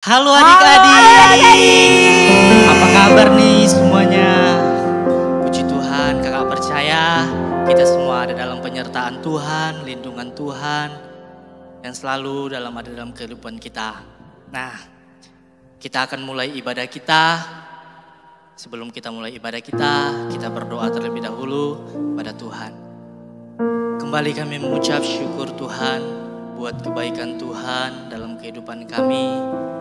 Halo adik-adik, apa kabar nih semuanya? Puji Tuhan, kakak percaya kita semua ada dalam penyertaan Tuhan, lindungan Tuhan yang selalu ada dalam kehidupan kita. Nah, kita akan mulai ibadah kita. Sebelum kita mulai ibadah kita berdoa terlebih dahulu pada Tuhan. Kembali kami mengucap syukur Tuhan buat kebaikan Tuhan dalam kehidupan kami.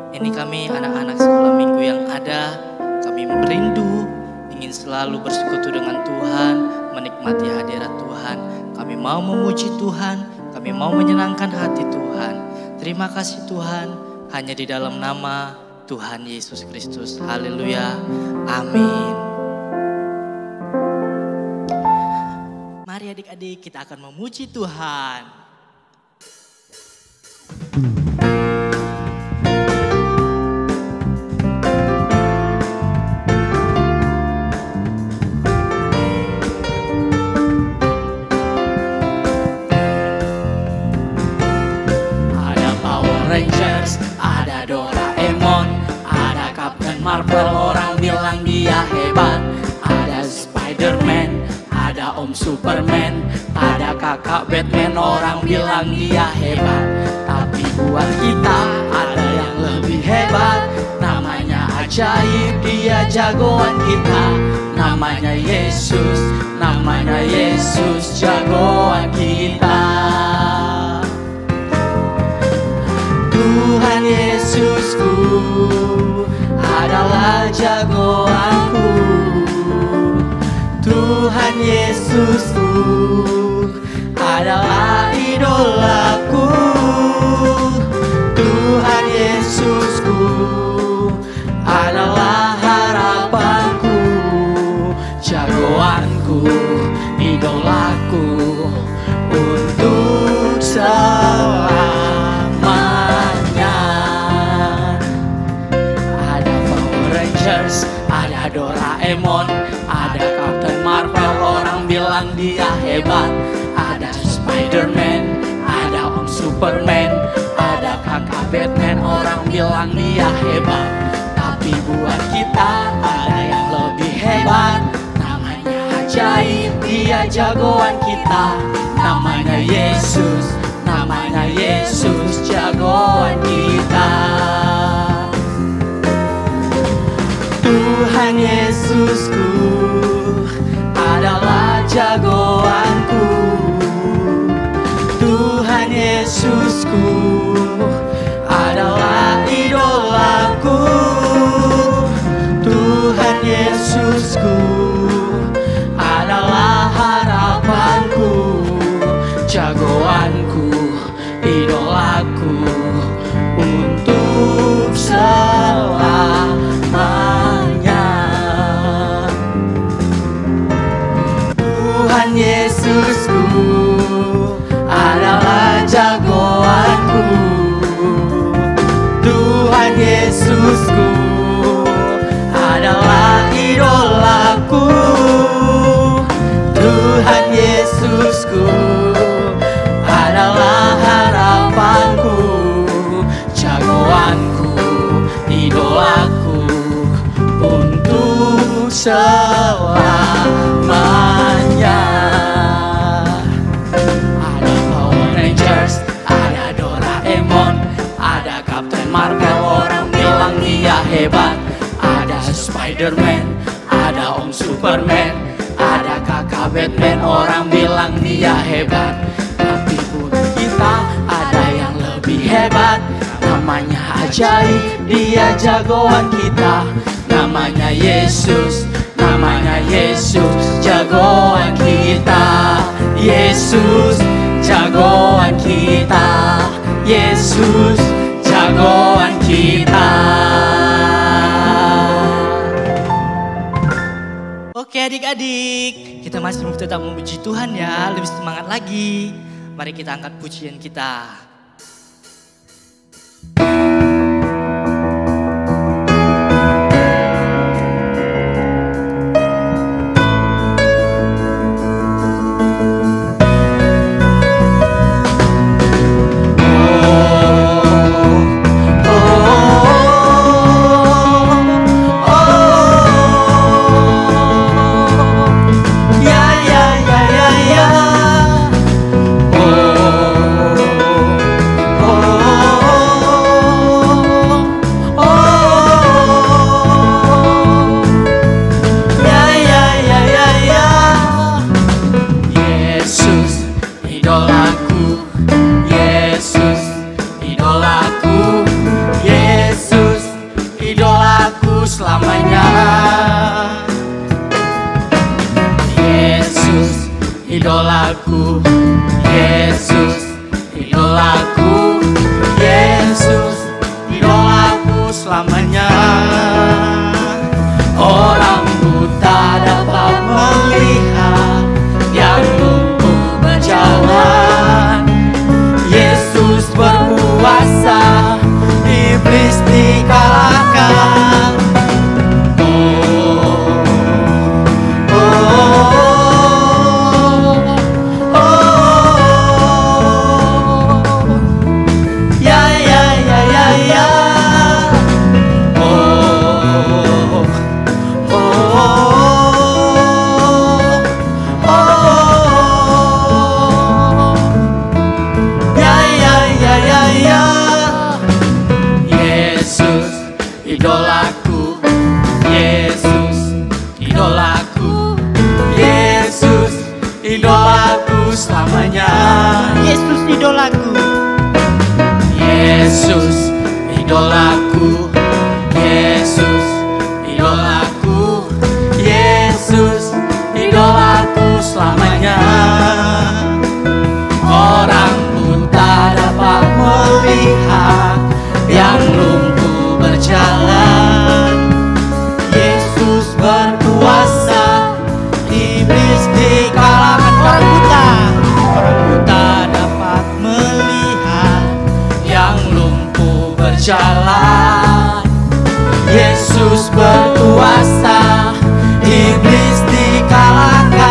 Ini kami anak-anak sekolah minggu yang ada, kami merindu, ingin selalu bersekutu dengan Tuhan, menikmati hadirat Tuhan. Kami mau memuji Tuhan, kami mau menyenangkan hati Tuhan. Terima kasih Tuhan, hanya di dalam nama Tuhan Yesus Kristus. Haleluya, amin. Mari adik-adik kita akan memuji Tuhan. Ada Doraemon, ada Captain Marvel, orang bilang dia hebat. Ada Spider-Man, ada Om Superman, ada kakak Batman, orang bilang dia hebat. Tapi buat kita ada yang lebih hebat, namanya ajaib, dia jagoan kita. Namanya Yesus, jagoan kita. Tuhan Yesusku adalah jagoanku. Tuhan Yesusku adalah idolaku. Tuhan Yesusku adalah harapanku, jagoanku, idolaku untuk ada Doraemon, ada Captain Marvel, orang bilang dia hebat. Ada Spider-Man, ada Om Superman, ada kakak Batman, orang bilang dia hebat. Tapi buat kita ada yang lebih hebat, namanya ajaib, dia jagoan kita. Namanya Yesus, jagoan kita. Tuhan Yesusku adalah jagoanku. Tuhan Yesusku adalah idolaku. Tuhan Yesusku adalah harapanku, jagoanku, idolaku untuk selamanya. Tuhan Yesusku adalah jagoanku. Tuhan Yesusku adalah idolaku. Tuhan Yesusku adalah harapanku, jagoanku, idolaku untuk selamanya. Ada Power Rangers, ada Doraemon, ada Captain Marvel, orang bilang dia hebat. Ada Spider-Man, ada Om Superman, ada kakak Batman, orang bilang dia hebat. Tapi buat kita ada yang lebih hebat, namanya ajaib, dia jagoan kita. Namanya Yesus, jagoan kita. Yesus, jagoan kita. Yesus, jagoan kita. Oke adik-adik, kita masih tetap memuji Tuhan ya, lebih semangat lagi. Mari kita angkat pujian kita. Oh, selamanya. Yesus idolaku, Yesus idolaku, Yesus idolaku selamanya. Orang buta dapat melihat, yang lumpuh berjalan. Yesus berkuasa, iblis dikalahkan. Idolaku, Yesus idolaku, Yesus idolaku selamanya. Yesus idolaku, Yesus idolaku, Yesus idolaku, Yesus idolaku selamanya. Orang buta dapat melihat, yang lumpuh berjalan. Yesus berkuasa, iblis dikalahkan. Orang buta dapat melihat, yang lumpuh berjalan. Yesus berkuasa, iblis dikalahkan.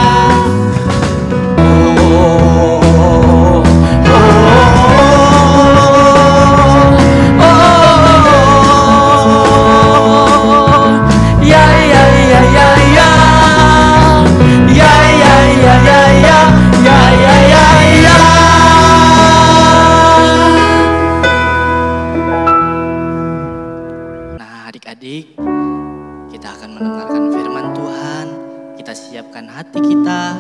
Adik-adik, kita akan mendengarkan firman Tuhan. Kita siapkan hati kita.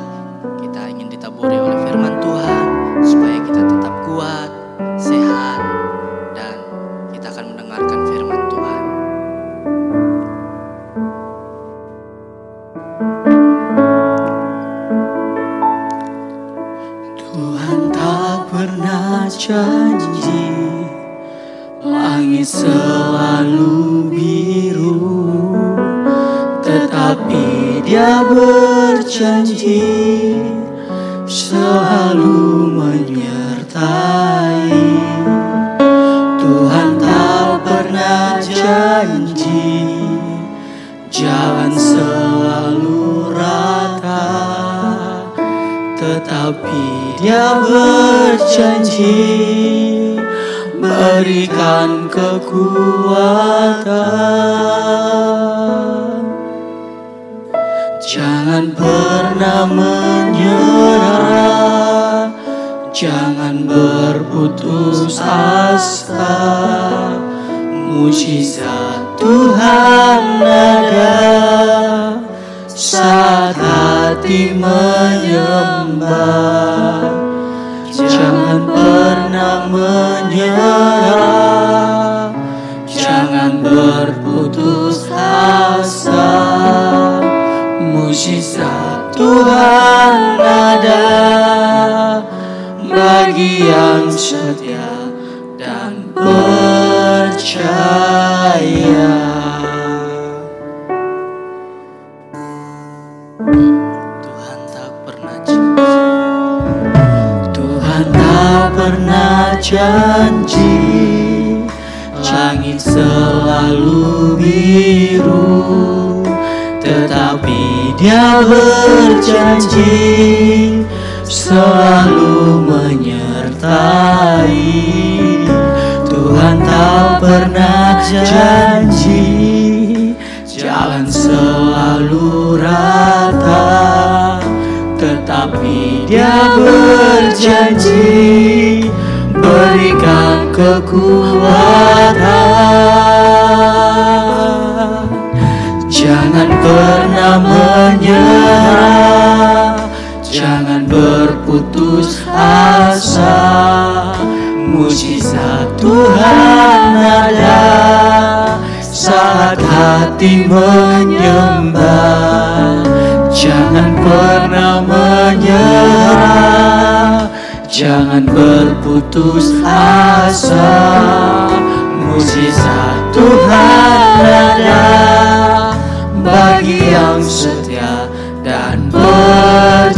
Kita ingin ditaburi oleh firman Tuhan supaya kita tetap kuat, sehat, dan kita akan mendengarkan firman Tuhan. Tuhan tak pernah janji langit selalu biru, tetapi Dia berjanji selalu menyertai. Tuhan tak pernah janji jalan selalu rata, tetapi Dia berjanji berikan kekuatan. Jangan pernah menyerah, jangan berputus asa. Mujizat Tuhan ada saat hati menyembah. Jangan pernah menyerah, jangan berputus asa. Mujizat Tuhan ada bagi yang setia dan percaya. Tuhan tak pernah janji, Tuhan tak pernah janji langit selalu biru, tetapi Dia berjanji selalu menyertai. Tuhan tak pernah janji jalan selalu rata, tetapi Dia berjanji berikan kekuatan. Jangan pernah menyerah, jangan berputus asa. Mujizat Tuhan ada saat saat hati menyembah. Jangan pernah menyerah, jangan berputus asa. Mujizat Tuhan ada bagi yang setia dan percaya.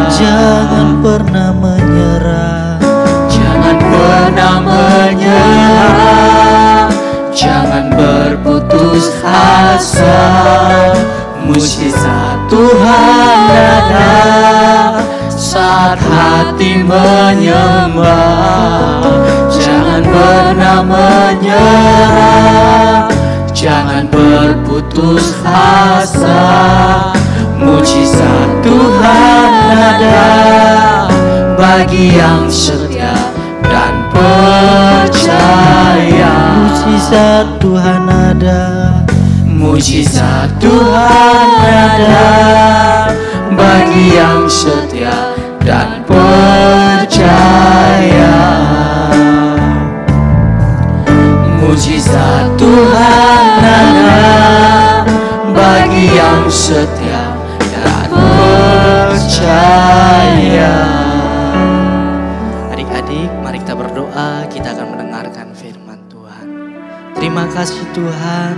Jangan pernah menyerah, jangan pernah menyerah, jangan berputus asa. Mujizat Tuhan ada saat hati menyembah. Jangan pernah menyerah, jangan berputus asa. Mujizat Tuhan ada bagi yang setia dan percaya. mujizat Tuhan ada, mujizat Tuhan ada bagi yang setia dan percaya. Mujizat Tuhan ada bagi yang setia dan percaya. Adik-adik, mari kita berdoa, kita akan mendengarkan firman Tuhan. Terima kasih Tuhan,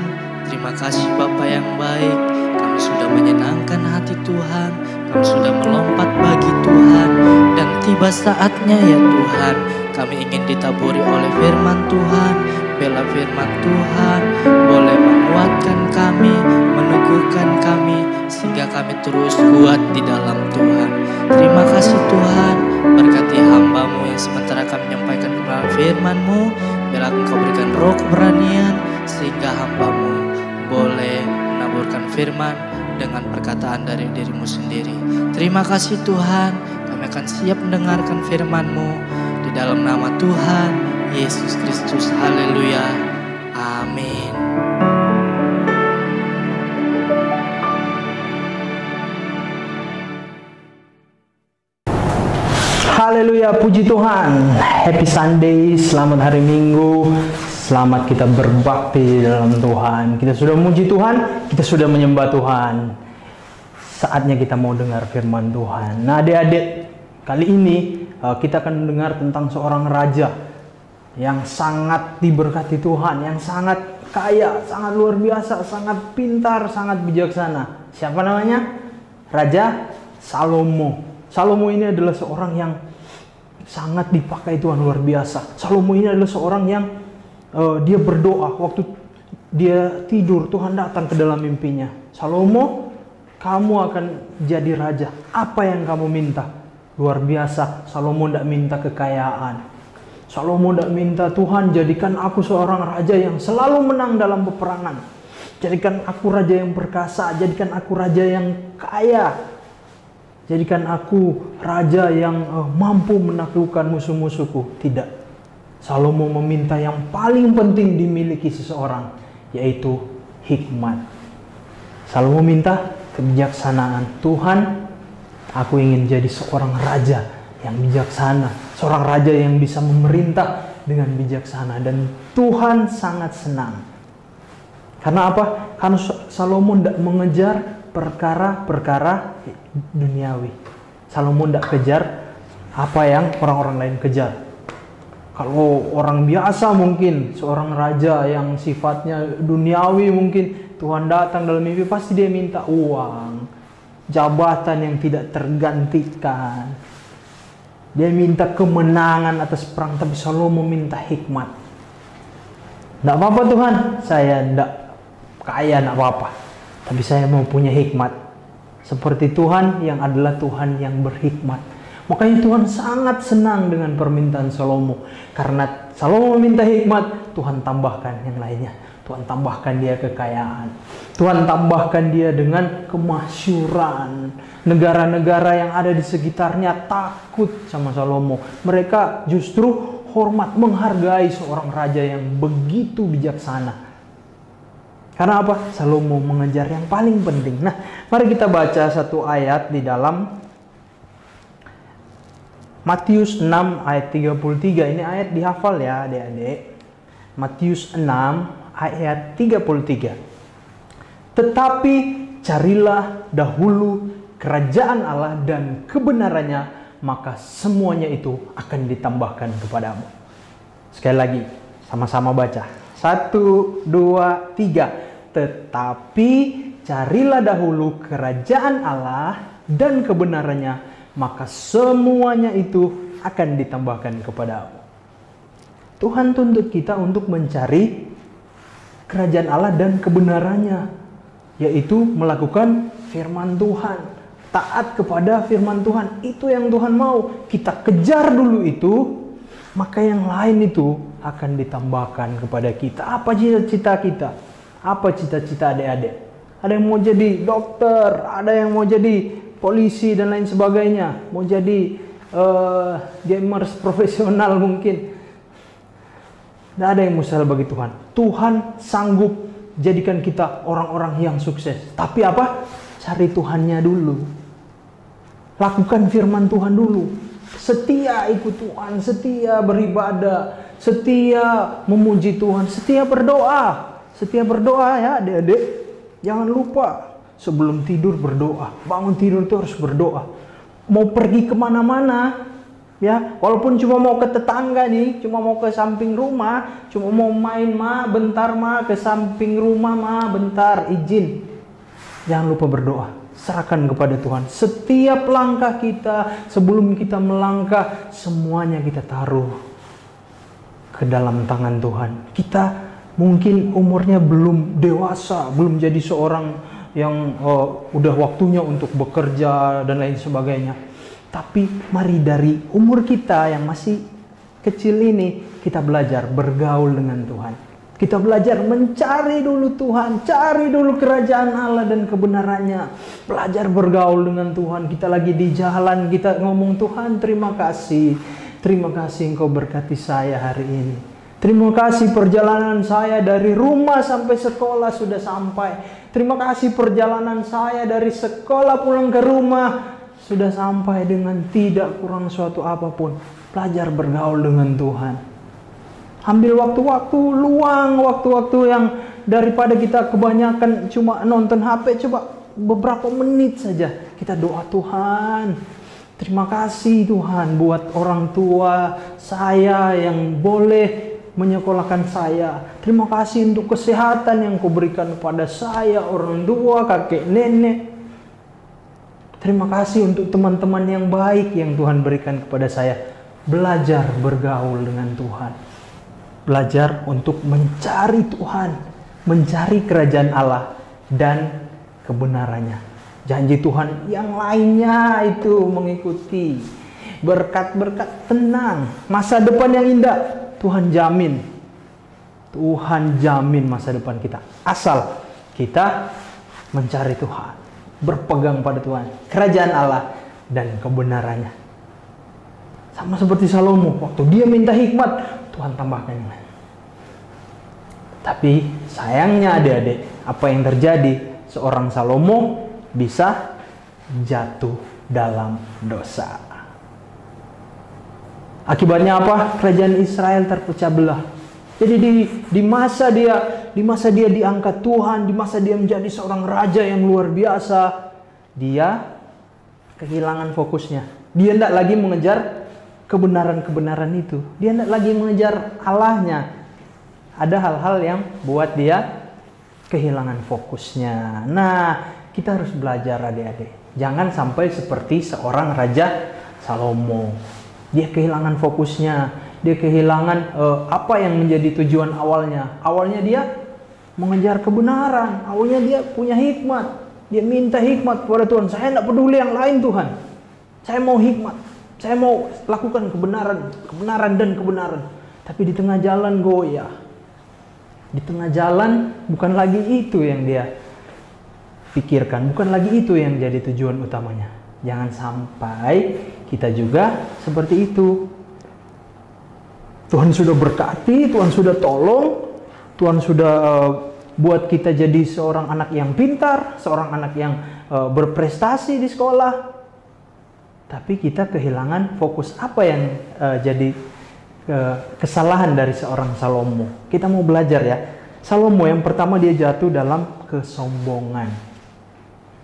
terima kasih Bapa yang baik. Kami sudah menyenangkan hati Tuhan, kami sudah melompat bagi Tuhan. Dan tiba saatnya ya Tuhan, kami ingin ditaburi oleh firman Tuhan. Bela firman Tuhan boleh menguatkan kami, meneguhkan kami, sehingga kami terus kuat di dalam Tuhan. Terima kasih Tuhan, berkati hamba-Mu yang sementara kami menyampaikan kebenaran firman-Mu. Biarlah Engkau berikan roh keberanian, sehingga hamba-Mu boleh menaburkan firman dengan perkataan dari diri-Mu sendiri. Terima kasih Tuhan, kami akan siap mendengarkan firman-Mu di dalam nama Tuhan Yesus Kristus. Haleluya. Amin. Haleluya, puji Tuhan. Happy Sunday, selamat hari Minggu. Selamat kita berbakti dalam Tuhan. Kita sudah memuji Tuhan, kita sudah menyembah Tuhan. Saatnya kita mau dengar firman Tuhan. Nah adik-adik, kali ini kita akan mendengar tentang seorang raja yang sangat diberkati Tuhan, yang sangat kaya, sangat luar biasa, sangat pintar, sangat bijaksana. Siapa namanya? Raja Salomo. Salomo ini adalah seorang yang sangat dipakai Tuhan, luar biasa. Salomo ini adalah seorang yang dia berdoa waktu dia tidur, Tuhan datang ke dalam mimpinya. Salomo, kamu akan jadi raja. Apa yang kamu minta? Luar biasa. Salomo tidak minta kekayaan. Salomo tidak minta, Tuhan jadikan aku seorang raja yang selalu menang dalam peperangan. Jadikan aku raja yang perkasa. Jadikan aku raja yang kaya. Jadikan aku raja yang mampu menaklukkan musuh-musuhku. Tidak. Salomo meminta yang paling penting dimiliki seseorang, yaitu hikmat. Salomo minta kebijaksanaan. Tuhan, aku ingin jadi seorang raja yang bijaksana. Seorang raja yang bisa memerintah dengan bijaksana. Dan Tuhan sangat senang. Karena apa? Karena Salomo tidak mengejar perkara-perkara duniawi. Salomo tidak kejar apa yang orang-orang lain kejar. Kalau orang biasa mungkin, seorang raja yang sifatnya duniawi mungkin, Tuhan datang dalam mimpi pasti dia minta uang, jabatan yang tidak tergantikan. Dia minta kemenangan atas perang, tapi Salomo minta hikmat. Tidak apa-apa Tuhan, saya tidak kaya, tidak apa-apa. Tapi saya mau punya hikmat. Seperti Tuhan yang adalah Tuhan yang berhikmat. Makanya Tuhan sangat senang dengan permintaan Salomo. Karena Salomo meminta hikmat, Tuhan tambahkan yang lainnya. Tuhan tambahkan dia kekayaan. Tuhan tambahkan dia dengan kemasyuran. Negara-negara yang ada di sekitarnya takut sama Salomo. Mereka justru hormat, menghargai seorang raja yang begitu bijaksana. Karena apa? Salomo mengejar yang paling penting. Nah, mari kita baca satu ayat di dalam Matius 6 ayat 33. Ini ayat dihafal ya adik-adik. Matius 6 ayat 33. Tetapi carilah dahulu kerajaan Allah dan kebenarannya, maka semuanya itu akan ditambahkan kepadamu. Sekali lagi, sama-sama baca. 1, 2, 3. Tetapi carilah dahulu kerajaan Allah dan kebenarannya, maka semuanya itu akan ditambahkan kepadamu. Tuhan tuntut kita untuk mencari kerajaan Allah dan kebenarannya, yaitu melakukan firman Tuhan, taat kepada firman Tuhan. Itu yang Tuhan mau. Kita kejar dulu itu, maka yang lain itu akan ditambahkan kepada kita. Apa cita-cita kita? Apa cita-cita adik-adik? Ada yang mau jadi dokter, ada yang mau jadi polisi dan lain sebagainya, mau jadi gamers profesional mungkin. Tidak ada yang mustahil bagi Tuhan. Tuhan sanggup jadikan kita orang-orang yang sukses. Tapi apa? Cari Tuhannya dulu. Lakukan firman Tuhan dulu. Setia ikut Tuhan, setia beribadah, setia memuji Tuhan, setia berdoa. Setia berdoa ya adik-adik. Jangan lupa sebelum tidur berdoa. Bangun tidur itu harus berdoa. Mau pergi kemana-mana, ya, walaupun cuma mau ke tetangga nih, cuma mau ke samping rumah, cuma mau main bentar ke samping rumah bentar, izin. Jangan lupa berdoa, serahkan kepada Tuhan. Setiap langkah kita, sebelum kita melangkah, semuanya kita taruh ke dalam tangan Tuhan. Kita mungkin umurnya belum dewasa, belum jadi seorang yang udah waktunya untuk bekerja dan lain sebagainya. Tapi mari dari umur kita yang masih kecil ini, kita belajar bergaul dengan Tuhan. Kita belajar mencari dulu Tuhan, cari dulu kerajaan Allah dan kebenarannya. Belajar bergaul dengan Tuhan. Kita lagi di jalan, kita ngomong, Tuhan terima kasih. Terima kasih Engkau berkati saya hari ini. Terima kasih perjalanan saya dari rumah sampai sekolah sudah sampai. Terima kasih perjalanan saya dari sekolah pulang ke rumah sudah sampai dengan tidak kurang suatu apapun. Belajar bergaul dengan Tuhan. Ambil waktu-waktu luang, waktu-waktu yang daripada kita kebanyakan cuma nonton HP, coba beberapa menit saja kita doa, Tuhan, terima kasih Tuhan buat orang tua saya yang boleh menyekolahkan saya. Terima kasih untuk kesehatan yang Kau berikan kepada saya, orang tua, kakek, nenek. Terima kasih untuk teman-teman yang baik yang Tuhan berikan kepada saya. Belajar bergaul dengan Tuhan. Belajar untuk mencari Tuhan, mencari kerajaan Allah dan kebenarannya. Janji Tuhan yang lainnya itu mengikuti. Berkat-berkat tenang, masa depan yang indah, Tuhan jamin. Tuhan jamin masa depan kita. Asal kita mencari Tuhan, berpegang pada Tuhan, kerajaan Allah dan kebenarannya. Sama seperti Salomo, waktu dia minta hikmat, Tuhan tambahkan yang lain. Tapi sayangnya adik-adik, apa yang terjadi? Seorang Salomo bisa jatuh dalam dosa. Akibatnya apa? Kerajaan Israel terpecah belah. Jadi di masa dia diangkat Tuhan, di masa dia menjadi seorang raja yang luar biasa, dia kehilangan fokusnya. Dia tidak lagi mengejar kebenaran-kebenaran itu. Dia tidak lagi mengejar Allahnya. Ada hal-hal yang buat dia kehilangan fokusnya. Nah, kita harus belajar adik-adik. Jangan sampai seperti seorang Raja Salomo. Dia kehilangan fokusnya. Dia kehilangan apa yang menjadi tujuan awalnya. Awalnya dia mengejar kebenaran. Awalnya dia punya hikmat. Dia minta hikmat kepada Tuhan. Saya tidak peduli yang lain Tuhan. Saya mau hikmat. Saya mau lakukan kebenaran dan kebenaran. Tapi di tengah jalan goyah. Di tengah jalan bukan lagi itu yang dia pikirkan. Bukan lagi itu yang jadi tujuan utamanya. Jangan sampai kita juga seperti itu. Tuhan sudah berkati, Tuhan sudah tolong, Tuhan sudah buat kita jadi seorang anak yang pintar, seorang anak yang berprestasi di sekolah. Tapi kita kehilangan fokus. Apa yang jadi kesalahan dari seorang Salomo? Kita mau belajar ya. Salomo yang pertama dia jatuh dalam kesombongan.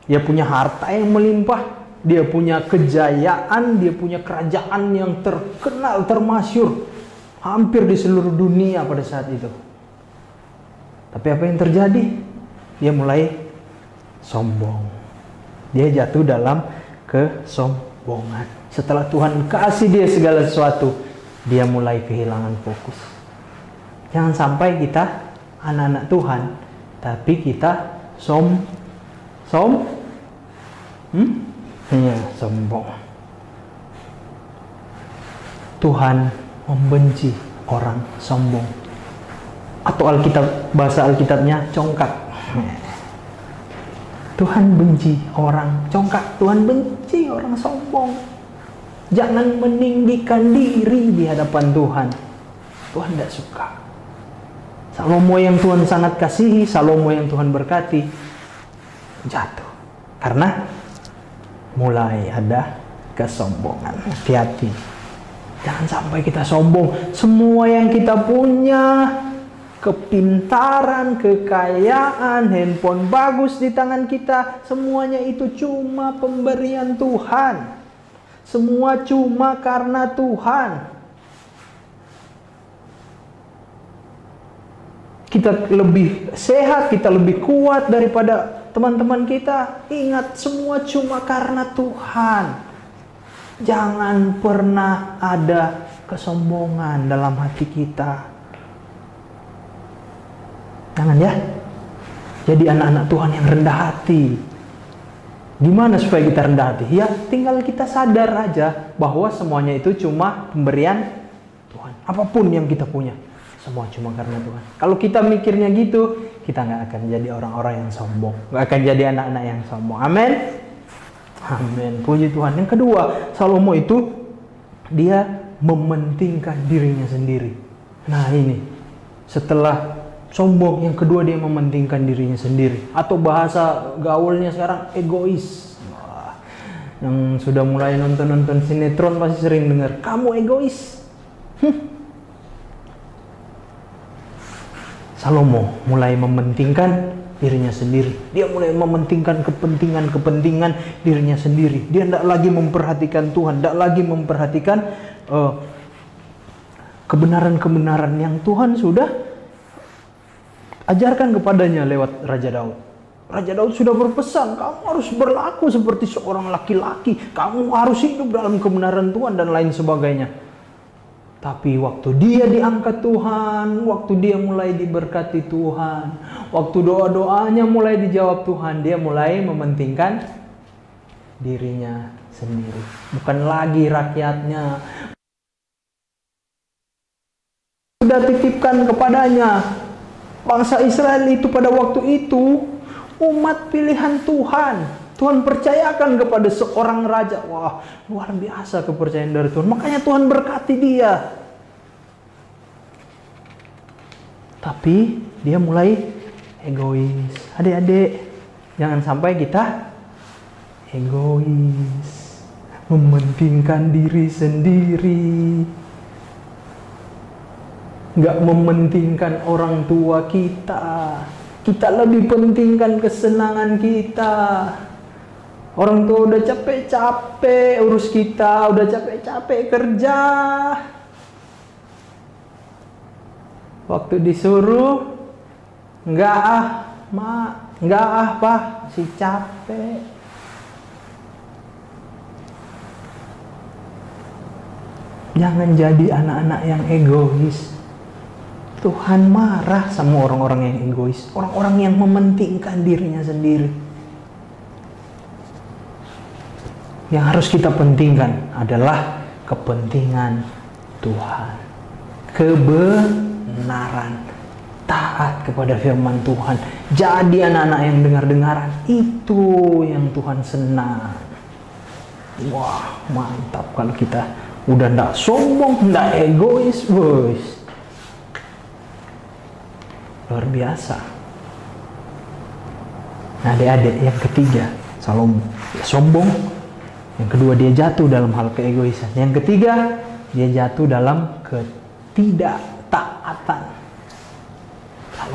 Dia punya harta yang melimpah, dia punya kejayaan, dia punya kerajaan yang terkenal, termasyhur hampir di seluruh dunia pada saat itu. Tapi apa yang terjadi? Dia mulai sombong. Dia jatuh dalam kesombongan. Setelah Tuhan kasih dia segala sesuatu, dia mulai kehilangan fokus. Jangan sampai kita anak-anak Tuhan, tapi kita sombong. Tuhan membenci orang sombong. Atau bahasa Alkitabnya congkak. Tuhan benci orang congkak. Tuhan benci orang sombong. Jangan meninggikan diri di hadapan Tuhan. Tuhan tidak suka. Salomo yang Tuhan sangat kasihi, Salomo yang Tuhan berkati, jatuh. Karena mulai ada kesombongan. Hati-hati. Jangan sampai kita sombong. Semua yang kita punya, kepintaran, kekayaan, handphone bagus di tangan kita, semuanya itu cuma pemberian Tuhan. Semua cuma karena Tuhan. Kita lebih sehat, kita lebih kuat daripada teman-teman kita. Ingat, semua cuma karena Tuhan. Jangan pernah ada kesombongan dalam hati kita. Jangan ya. Jadi anak-anak Tuhan yang rendah hati. Gimana supaya kita rendah hati? Ya tinggal kita sadar aja bahwa semuanya itu cuma pemberian Tuhan. Apapun yang kita punya, semua cuma karena Tuhan. Kalau kita mikirnya gitu, kita nggak akan jadi orang-orang yang sombong. Nggak akan jadi anak-anak yang sombong. Amin. Amin. Puji Tuhan. Yang kedua, Salomo itu dia mementingkan dirinya sendiri. Nah ini, setelah sombong, yang kedua dia mementingkan dirinya sendiri. Atau bahasa gaulnya sekarang, egois. Wah, yang sudah mulai nonton sinetron pasti sering dengar, kamu egois. Salomo mulai mementingkan dirinya sendiri. Dia mulai mementingkan kepentingan dirinya sendiri. Dia tidak lagi memperhatikan Tuhan, tidak lagi memperhatikan kebenaran-kebenaran yang Tuhan sudah ajarkan kepadanya lewat Raja Daud. Raja Daud sudah berpesan, kamu harus berlaku seperti seorang laki-laki, kamu harus hidup dalam kebenaran Tuhan dan lain sebagainya. Tapi waktu dia diangkat Tuhan, waktu dia mulai diberkati Tuhan, waktu doa-doanya mulai dijawab Tuhan, dia mulai mementingkan dirinya sendiri, bukan lagi rakyatnya. Sudah titipkan kepadanya. Bangsa Israel itu pada waktu itu umat pilihan Tuhan. Tuhan percayakan kepada seorang raja. Wah, luar biasa kepercayaan dari Tuhan. Makanya Tuhan berkati dia. Tapi dia mulai egois. Adik-adik, jangan sampai kita egois, mementingkan diri sendiri, nggak mementingkan orang tua kita. Kita lebih pentingkan kesenangan kita. Orang tua udah capek-capek urus kita, udah capek-capek kerja. Waktu disuruh, enggak mak, enggak pak, si capek. Jangan jadi anak-anak yang egois. Tuhan marah sama orang-orang yang egois, orang-orang yang mementingkan dirinya sendiri. Yang harus kita pentingkan adalah kepentingan Tuhan, kebenaran, taat kepada firman Tuhan, jadi anak-anak yang dengar-dengaran. Itu yang Tuhan senang. Wah, mantap kalau kita udah ndak sombong, ndak egois, boys. Luar biasa. Nah, adik-adik, yang ketiga, Salomo sombong. Yang kedua, dia jatuh dalam hal keegoisan. Yang ketiga, dia jatuh dalam ketidaktaatan.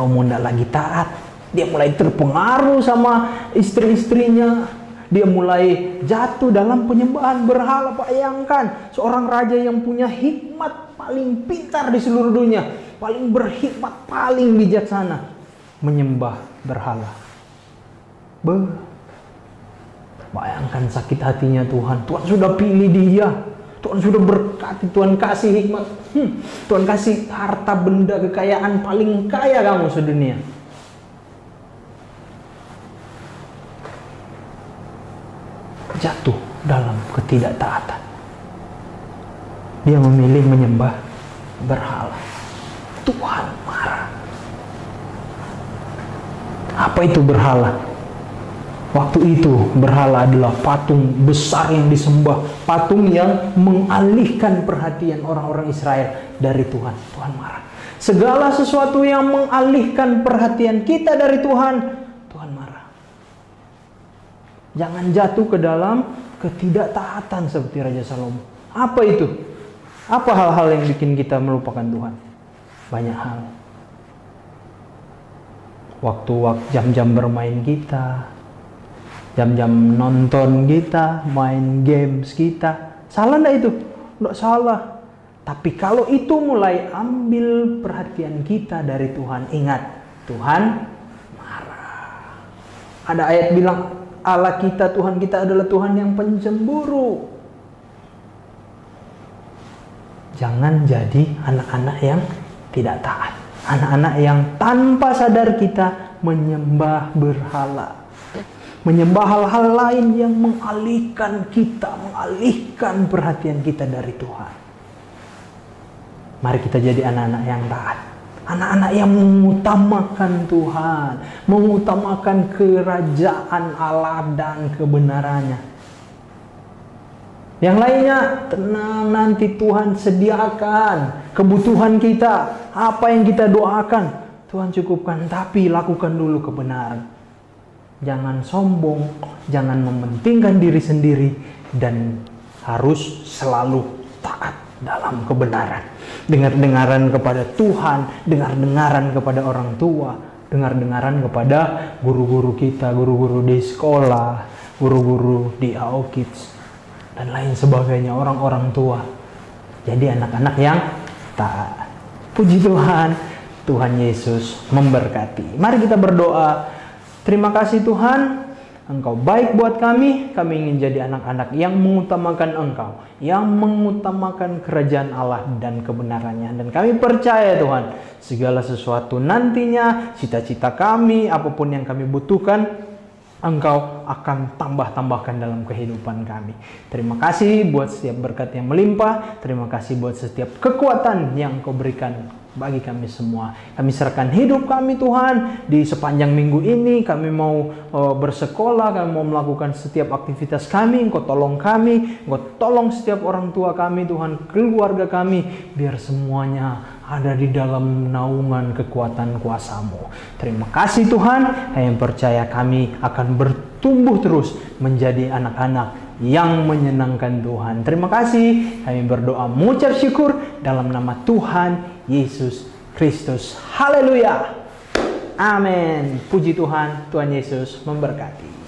Salomo tidak lagi taat. Dia mulai terpengaruh sama istri-istrinya. Dia mulai jatuh dalam penyembahan berhala. Bayangkan, seorang raja yang punya hikmat paling pintar di seluruh dunia, paling berhikmat, paling bijaksana, menyembah berhala. Bayangkan sakit hatinya Tuhan. Tuhan sudah pilih dia. Tuhan sudah berkati, Tuhan kasih hikmat. Tuhan kasih harta benda kekayaan paling kaya kamu sedunia. Jatuh dalam ketidaktaatan. Dia memilih menyembah berhala. Tuhan marah. Apa itu berhala? Waktu itu berhala adalah patung besar yang disembah, patung yang mengalihkan perhatian orang-orang Israel dari Tuhan. Tuhan marah. Segala sesuatu yang mengalihkan perhatian kita dari Tuhan, Tuhan marah. Jangan jatuh ke dalam ketidaktaatan seperti Raja Salomo. Apa itu? Apa hal-hal yang bikin kita melupakan Tuhan? Banyak hal. Waktu jam-jam bermain kita, jam-jam nonton kita, main games kita. Salah enggak itu? Enggak salah. Tapi kalau itu mulai ambil perhatian kita dari Tuhan, ingat, Tuhan marah. Ada ayat bilang, Allah kita, Tuhan kita adalah Tuhan yang pencemburu. Jangan jadi anak-anak yang tidak taat. Anak-anak yang tanpa sadar kita menyembah berhala. Menyembah hal-hal lain yang mengalihkan kita, mengalihkan perhatian kita dari Tuhan. Mari kita jadi anak-anak yang taat. Anak-anak yang mengutamakan Tuhan, mengutamakan kerajaan Allah dan kebenarannya. Yang lainnya, tenang, nanti Tuhan sediakan kebutuhan kita. Apa yang kita doakan, Tuhan cukupkan. Tapi lakukan dulu kebenaran. Jangan sombong, jangan mementingkan diri sendiri, dan harus selalu taat dalam kebenaran. Dengar-dengaran kepada Tuhan, dengar-dengaran kepada orang tua, dengar-dengaran kepada guru-guru kita, guru-guru di sekolah, guru-guru di AO Kids, dan lain sebagainya, orang-orang tua. Jadi anak-anak yang taat. Puji Tuhan, Tuhan Yesus memberkati. Mari kita berdoa. Terima kasih Tuhan, Engkau baik buat kami. Kami ingin jadi anak-anak yang mengutamakan Engkau, yang mengutamakan kerajaan Allah dan kebenarannya. Dan kami percaya Tuhan, segala sesuatu nantinya, cita-cita kami, apapun yang kami butuhkan, Engkau akan tambah-tambahkan dalam kehidupan kami. Terima kasih buat setiap berkat yang melimpah. Terima kasih buat setiap kekuatan yang Engkau berikan bagi kami semua. Kami serahkan hidup kami Tuhan di sepanjang minggu ini. Kami mau bersekolah, kami mau melakukan setiap aktivitas kami. Engkau tolong kami, Engkau tolong setiap orang tua kami Tuhan, keluarga kami, biar semuanya ada di dalam naungan kekuatan kuasa-Mu. Terima kasih Tuhan. Kami percaya kami akan bertumbuh terus menjadi anak-anak yang menyenangkan Tuhan. Terima kasih. Kami berdoa mengucap syukur dalam nama Tuhan Yesus Kristus. Haleluya. Amin. Puji Tuhan. Tuhan Yesus memberkati.